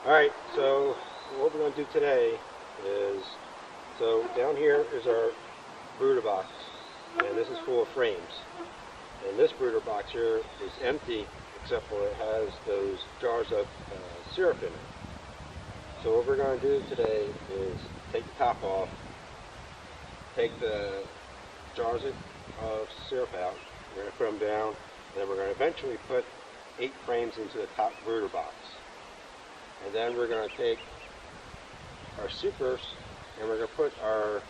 Alright, so what we're going to do today is, so down here is our brooder box, and this is full of frames. And this brooder box here is empty, except for it has those jars of syrup in it. So what we're going to do today is take the top off, take the jars of syrup out, we're going to put them down, and then we're going to eventually put 8 frames into the top brooder box. And then we're going to take our supers and we're going to put our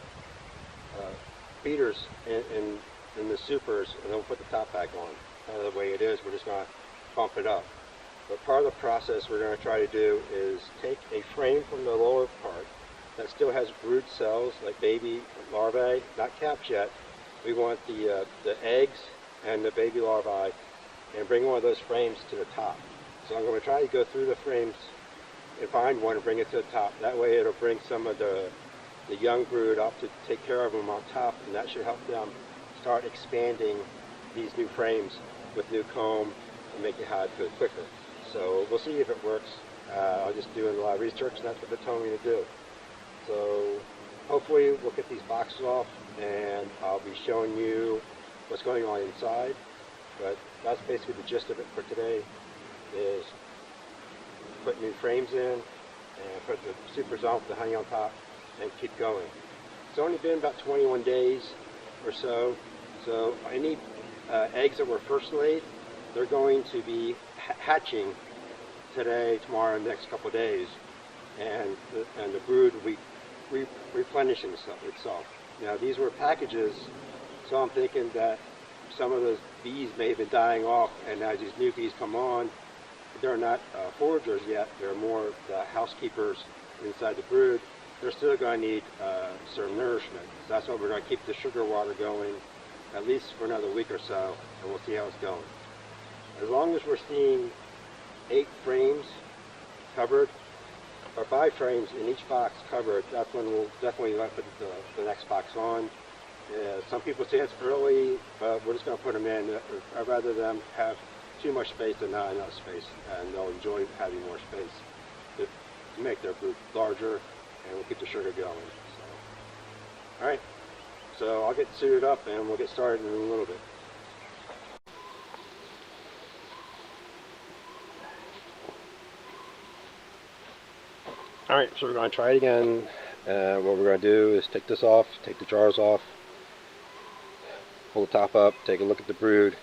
feeders in the supers, and then we'll put the top back on. Kind of the way it is, we're just going to pump it up. But part of the process we're going to try to do is take a frame from the lower part that still has brood cells, like baby larvae, not caps yet. We want the eggs and the baby larvae, and bring one of those frames to the top. So I'm going to try to go through the frames and find one and bring it to the top. That way it'll bring some of the young brood up to take care of them on top, and that should help them start expanding these new frames with new comb and make the hive go quicker. So we'll see if it works. I'm just doing a lot of research, and that's what they're telling me to do. So hopefully we'll get these boxes off, and I'll be showing you what's going on inside. But that's basically the gist of it for today, is put new frames in and put the supers on with the honey on top and keep going. It's only been about 21 days or so, so any eggs that were first laid, they're going to be hatching today, tomorrow, and the next couple of days, and the brood will be replenishing itself. Now these were packages, so I'm thinking that some of those bees may have been dying off, and as these new bees come on, they're not foragers yet, they're more the housekeepers inside the brood. They're still going to need some nourishment. So that's why we're going to keep the sugar water going at least for another week or so, and we'll see how it's going. As long as we're seeing 8 frames covered, or 5 frames in each box covered, that's when we'll definitely put the next box on. Some people say it's early, but we're just going to put them in. I'd rather them have too much space than not enough space, and they'll enjoy having more space to make their brood larger, and we'll keep the sugar going. So, alright, so I'll get suited up and we'll get started in a little bit. Alright, so we're going to try it again. What we're going to do is take this off, take the jars off, pull the top up, take a look at the brood,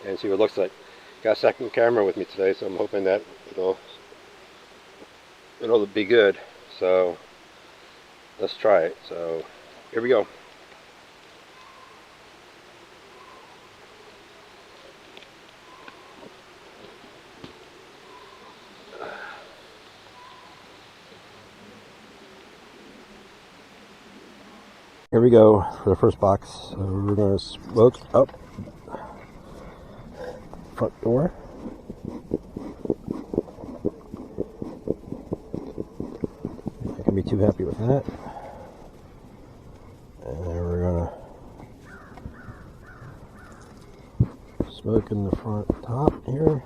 and see what it looks like. Got a second camera with me today, so I'm hoping that it'll be good. So let's try it. So here we go. Here we go for the first box. So we're going to smoke up front door. Not gonna be too happy with that. And then we're gonna smoke in the front top here.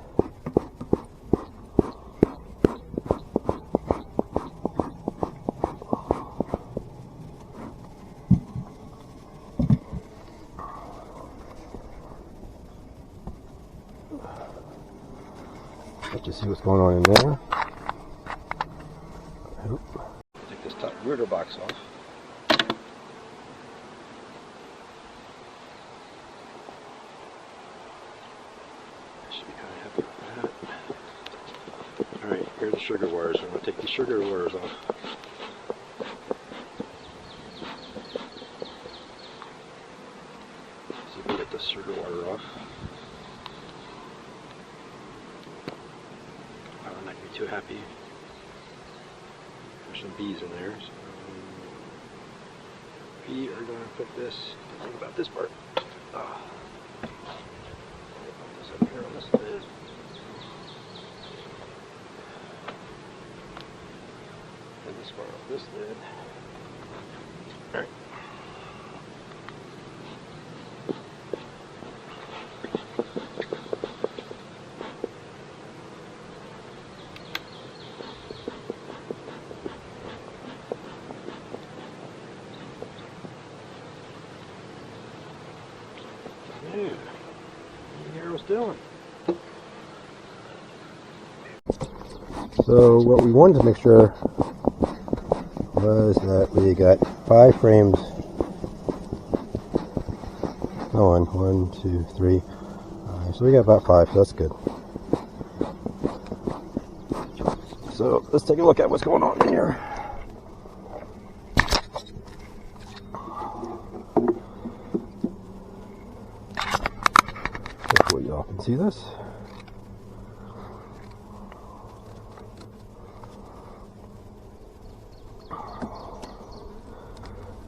Let's just see what's going on in there. Take this top brooder box off. I should be kind of happy with that. Alright, here are the sugar wires. I'm going to take the sugar wires off. See if we can get the sugar wire off. I'm not going to be too happy. There's some bees in there. So we are going to put this, think about this part. Oh. Put this up here on this lid. And this part on this lid. Alright. Yeah, what the arrow's doing. So what we wanted to make sure was that we got 5 frames going. 1, 2, 3. So we got about 5, so that's good. So let's take a look at what's going on here. Hopefully y'all can see this.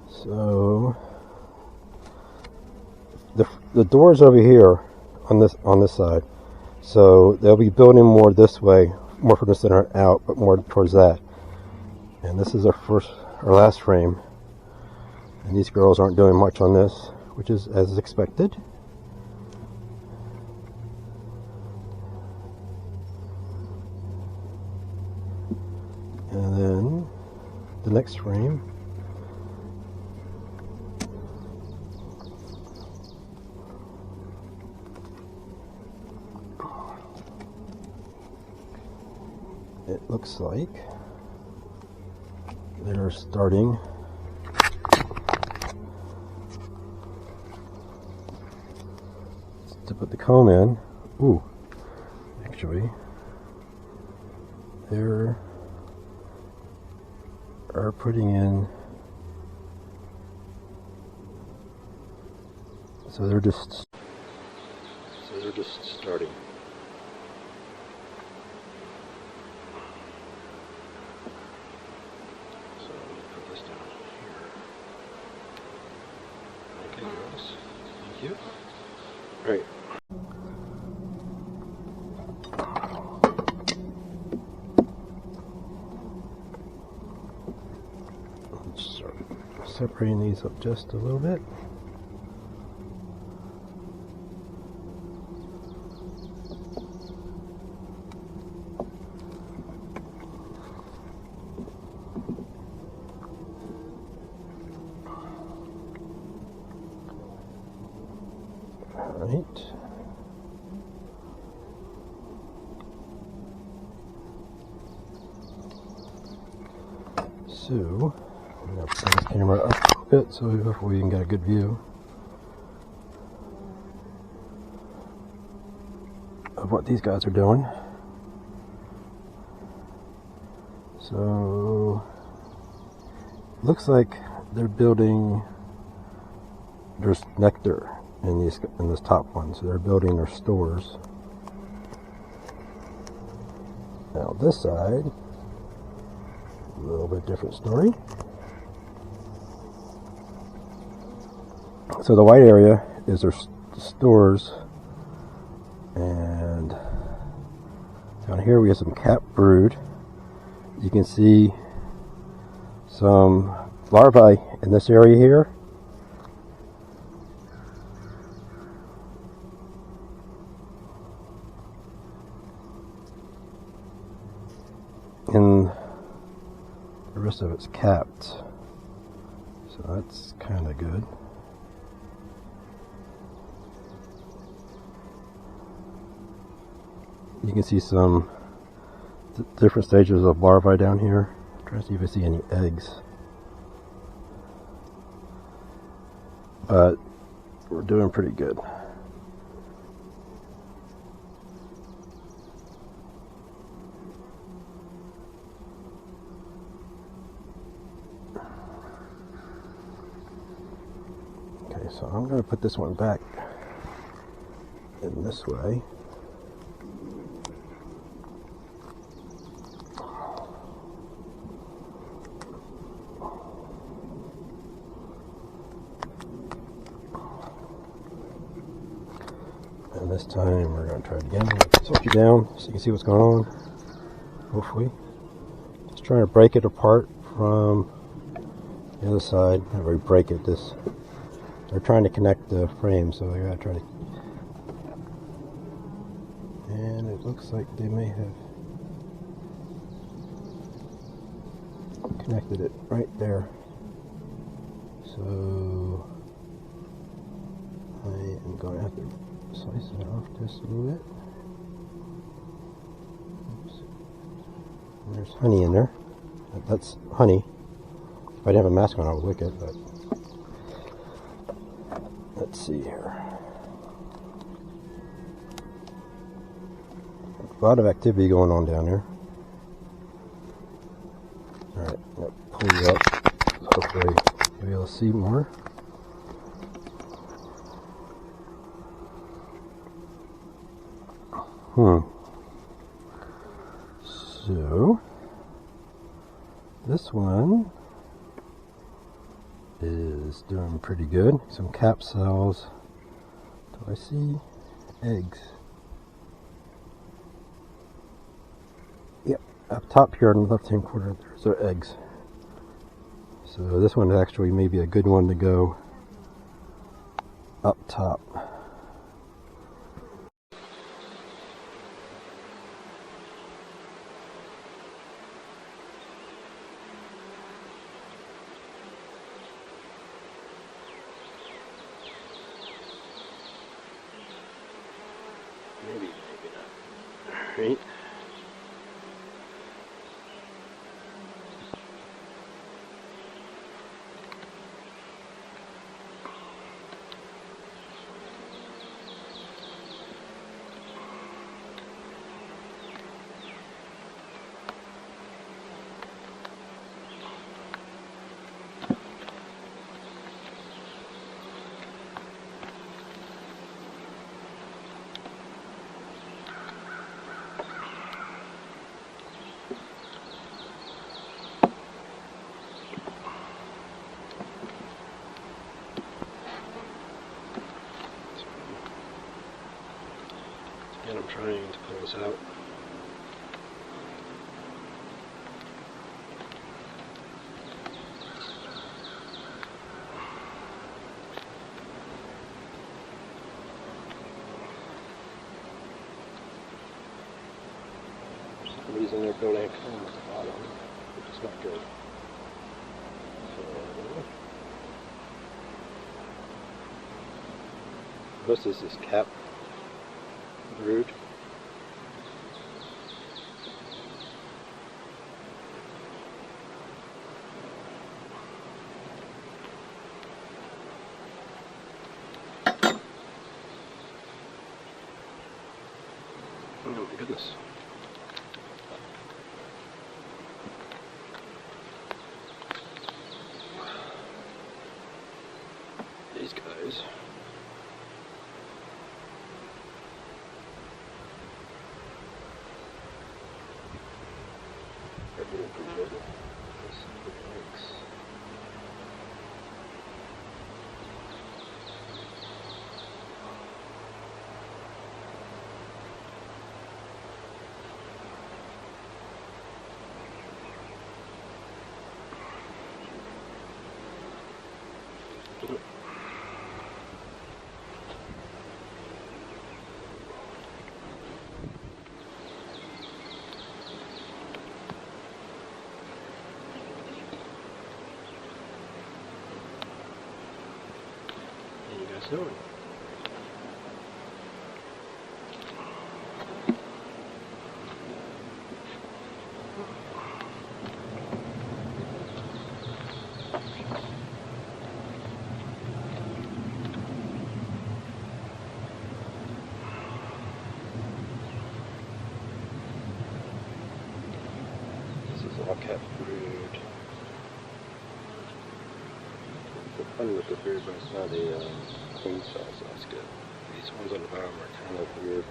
So the door's over here on this side. So they'll be building more this way, more from the center out, but more towards that. And this is our last frame. And these girls aren't doing much on this, which is as expected. And then the next frame. It looks like they're starting to put the comb in. Ooh, actually, they are putting in. So they're just starting. So let me put this down here. Okay, girls. Thank you. Right. Let's start separating these up just a little bit. Right. So I'm going to bring this camera up a bit so hopefully we can get a good view of what these guys are doing. So looks like they're building. There's nectar in this top one, so they're building their stores. Now this side, a little bit different story. So the white area is their stores, and down here we have some cap brood. You can see some larvae in this area here. And the rest of it's capped, so that's kind of good. You can see some different stages of larvae down here. I'm trying to see if I see any eggs, but we're doing pretty good. So I'm going to put this one back in this way. And this time we're going to try it again. Switch it down so you can see what's going on. Hopefully. Just trying to break it apart from the other side. Not really break it. They're trying to connect the frame, so they're going to try to. And it looks like they may have connected it right there. So I am going to have to slice it off just a little bit. Oops. And there's honey in there. That's honey. If I didn't have a mask on, I would lick it, but let's see here. A lot of activity going on down there. Alright, I'll pull you up. Hopefully you'll be able to see more. So, this one is doing pretty good. Some cap cells. Do I see eggs? Yep, up top here on the left hand corner, there's our eggs. So this one actually may be a good one to go up top. Maybe not. Right? And I'm trying to pull this out. For some reason they're building a comb at the bottom, which is not good. So, this is cap brood. Oh my goodness. These guys. They're doing pretty good. Let's see what it makes. How you guys doing? This is all cat brood. It's funny with the brood, but it's not a queen cell, so that's good. These ones on the bottom are kind of weird,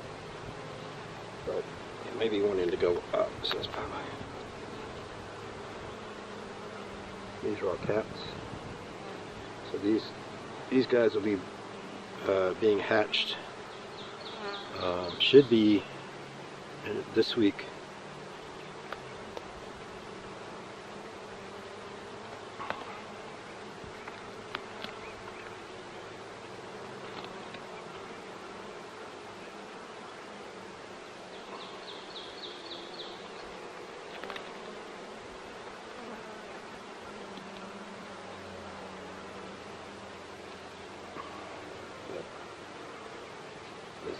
but it may be wanting to go up, so that's probably. These are all cats. So these guys will be being hatched. Should be this week.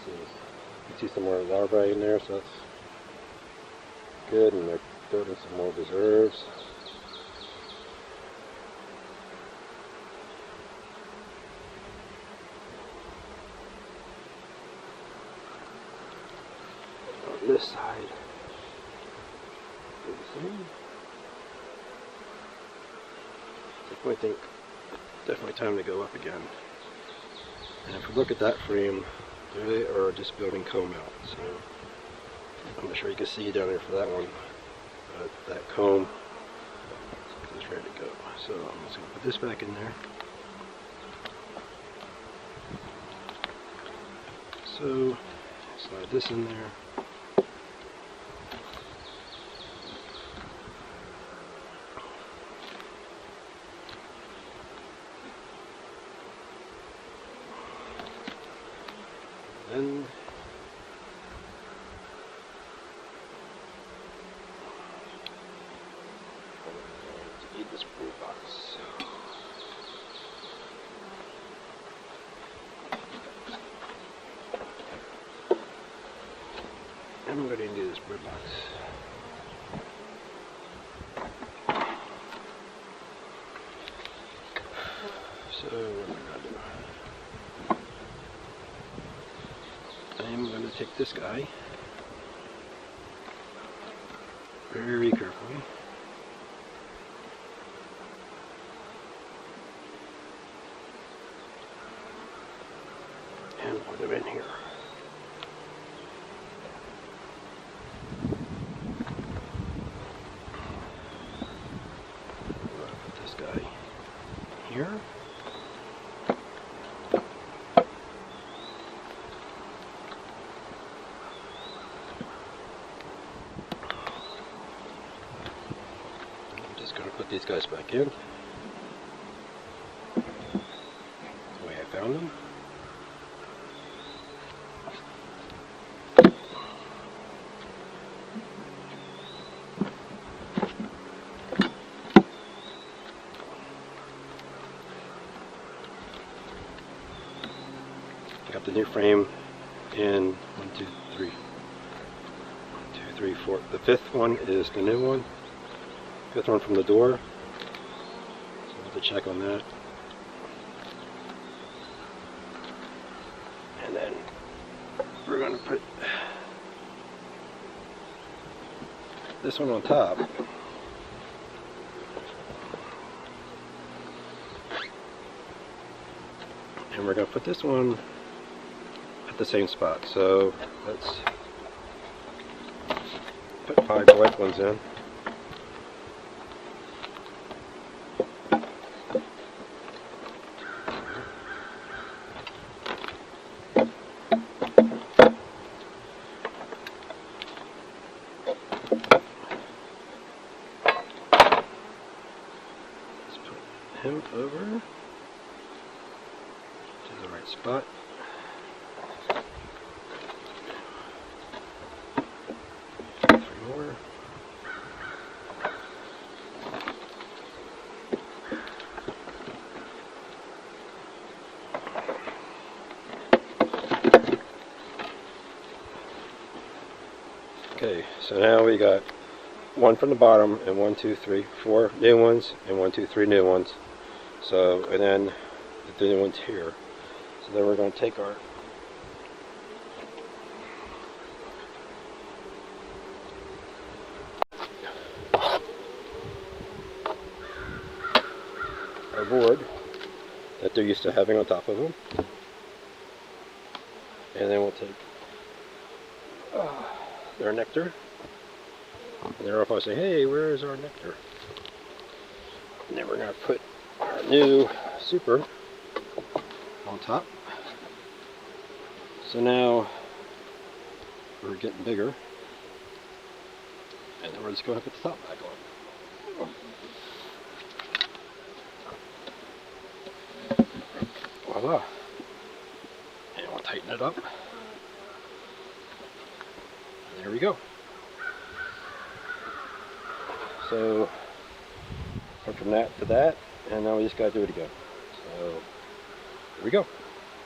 see. You can see some more larvae in there, so that's good, and they're building some more reserves. On this side, do the same. I think definitely time to go up again. And if we look at that frame, they are just building comb out. So I'm not sure you can see down there for that one, but that comb is ready to go. So I'm just going to put this back in there. So slide this in there. And to eat this brood box. And I'm going to do this brood box. So what am I going to do? I'm going to take this guy very carefully and put him in here. Put this guy here. Just going to put these guys back in the way I found them. Got the new frame in 1, 2, 3. 1, 2, 3, 4. The fifth one is the new one. Fifth one from the door. So we'll have to check on that. And then we're going to put this one on top. And we're going to put this one at the same spot. So let's put 5 white ones in. Him over to the right spot. Three more. Okay, so now we got one from the bottom and 1, 2, 3, 4 new ones and 1, 2, 3 new ones. So, and then the new one's here. So then we're going to take our board that they're used to having on top of them, and then we'll take their nectar, and they'll probably say, hey, where is our nectar? And then we're going to put our new super on top. So now we're getting bigger, and then we're just going to put the top back on. Voila. And we'll tighten it up. And there we go. So went from that to that, and now we just got to do it again. So here we go.